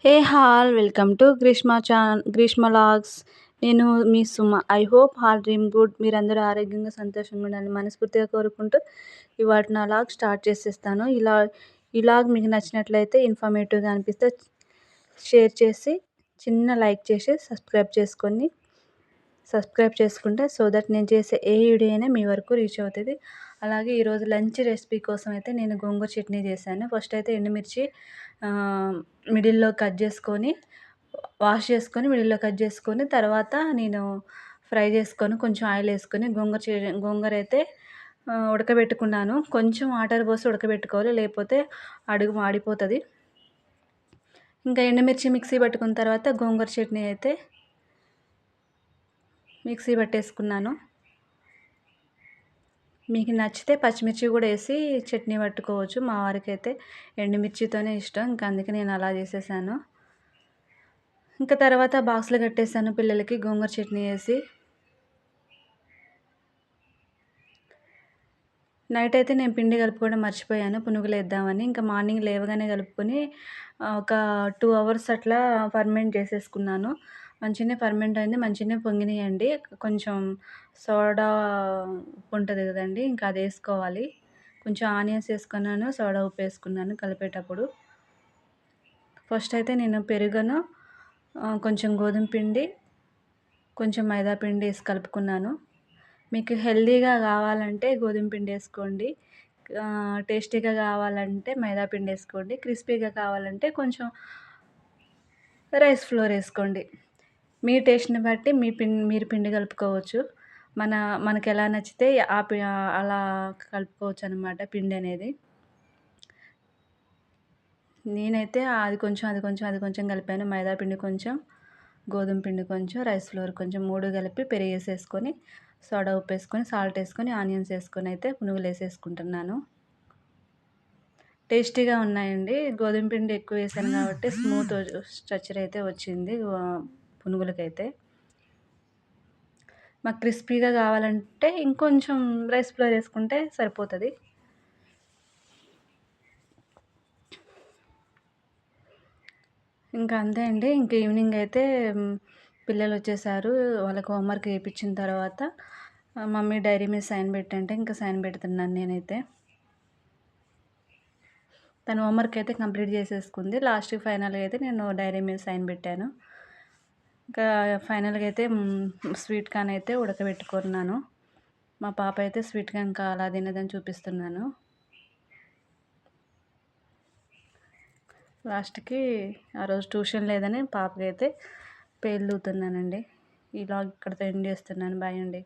Hey all welcome to Greeshma vlogs. నేను మీ Suma. I hope all dream good. మీరందరూ ఆరోగ్యంగా సంతోషంగా ఉండాలని మనస్ఫూర్తిగా కోరుకుంటూ ఇవాటి నా లాగ్ స్టార్ట్ చేసేస్తాను. ఈ లాగ్ మీకు నచ్చినట్లయితే ఇన్ఫర్మేటివ్గా అనిపిస్తే షేర్ చేసి చిన్న లైక్ చేసి సబ్స్క్రైబ్ చేసుకుంటే సో దట్ నేను చేసే ఏ వీడియో అయినా మీ వరకు రీచ్ అవుతుంది. అలాగే ఈరోజు లంచ్ రెసిపీ కోసం అయితే నేను గోంగూర చట్నీ చేశాను. ఫస్ట్ అయితే ఎండుమిర్చి మిడిల్లో కట్ చేసుకొని వాష్ చేసుకొని మిడిల్లో కట్ చేసుకొని తర్వాత నేను ఫ్రై చేసుకొని కొంచెం ఆయిల్ వేసుకొని గోంగూర అయితే ఉడకబెట్టుకున్నాను. కొంచెం వాటర్ పోసి ఉడకబెట్టుకోవాలి, లేకపోతే అడుగు మాడిపోతుంది. ఇంకా ఎండుమిర్చి మిక్సీ పట్టుకున్న తర్వాత గోంగూర చట్నీ అయితే మిక్సీ పట్టేసుకున్నాను. మీకు నచ్చితే పచ్చిమిర్చి కూడా వేసి చట్నీ పట్టుకోవచ్చు. మా వారికి అయితే ఎండుమిర్చితోనే ఇష్టం, ఇంకా అందుకే నేను అలా చేసేసాను. ఇంకా తర్వాత బాక్స్లో కట్టేసాను పిల్లలకి గోంగూర చట్నీ వేసి. నైట్ అయితే నేను పిండి కలుపుకోవడం మర్చిపోయాను, పునుగులు వేద్దామని. ఇంకా మార్నింగ్ లేవగానే కలుపుకొని ఒక 2 అవర్స్ అట్లా ఫర్మెంట్ చేసేసుకున్నాను. మంచిగానే ఫర్మెంట్ అయింది, మంచిగానే పొంగినాయండి. కొంచెం సోడా ఉప్పు ఉంటుంది కదండి, ఇంకా అది వేసుకోవాలి. కొంచెం ఆనియన్స్ వేసుకున్నాను, సోడా ఉప్పు వేసుకున్నాను కలిపేటప్పుడు. ఫస్ట్ అయితే నేను పెరుగును కొంచెం గోధుమ పిండి కొంచెం మైదా పిండి వేసి కలుపుకున్నాను. మీకు హెల్దీగా కావాలంటే గోధుమ పిండి వేసుకోండి, టేస్టీగా కావాలంటే మైదా పిండి వేసుకోండి, క్రిస్పీగా కావాలంటే కొంచెం రైస్ ఫ్లోర్ వేసుకోండి. మీ టేస్ట్ని బట్టి మీరు పిండి కలుపుకోవచ్చు. మనకు ఎలా నచ్చితే అలా కలుపుకోవచ్చు అనమాట పిండి అనేది. నేనైతే అది కొంచెం కలిపాను. మైదా పిండి కొంచెం, గోధుమ పిండి కొంచెం, రైస్ ఫ్లోర్ కొంచెం 3 కలిపి పెరుగు వేసేసుకొని సోడా ఉప్పు వేసుకొని సాల్ట్ వేసుకొని ఆనియన్స్ వేసుకొని అయితే పునుగులు వేసేసుకుంటున్నాను. టేస్టీగా ఉన్నాయండి. గోధుమ పిండి ఎక్కువ వేసాను కాబట్టి స్మూత్ స్ట్రక్చర్ అయితే వచ్చింది పునుగులకైతే. మాకు క్రిస్పీగా కావాలంటే ఇంకొంచెం రైస్ ఫ్లోర్ వేసుకుంటే సరిపోతుంది. ఇంకా అంతే అండి. ఇంక ఈవినింగ్ అయితే పిల్లలు వచ్చేసారు. వాళ్ళకి హోంవర్క్ చేయించిన తర్వాత మమ్మీ డైరీ మీద సైన్ పెట్టంటే ఇంకా సైన్ పెడుతున్నాను నేనైతే. తను హోంవర్క్ అయితే కంప్లీట్ చేసేసుకుంది. లాస్ట్కి ఫైనల్గా అయితే నేను డైరీ మీద సైన్ పెట్టాను. ఇంకా ఫైనల్గా అయితే స్వీట్ కార్న్ అయితే ఉడకబెట్టుకున్నాను. మా పాప అయితే స్వీట్ కార్న్ అలా తినదని చూపిస్తున్నాను. లాస్ట్కి ఆ రోజు ట్యూషన్ లేదని పాపకైతే పేర్లుతున్నానండి. ఈ లాగ్ ఇక్కడితో ఎండ్ చేస్తున్నాను. బాయ్ అండి.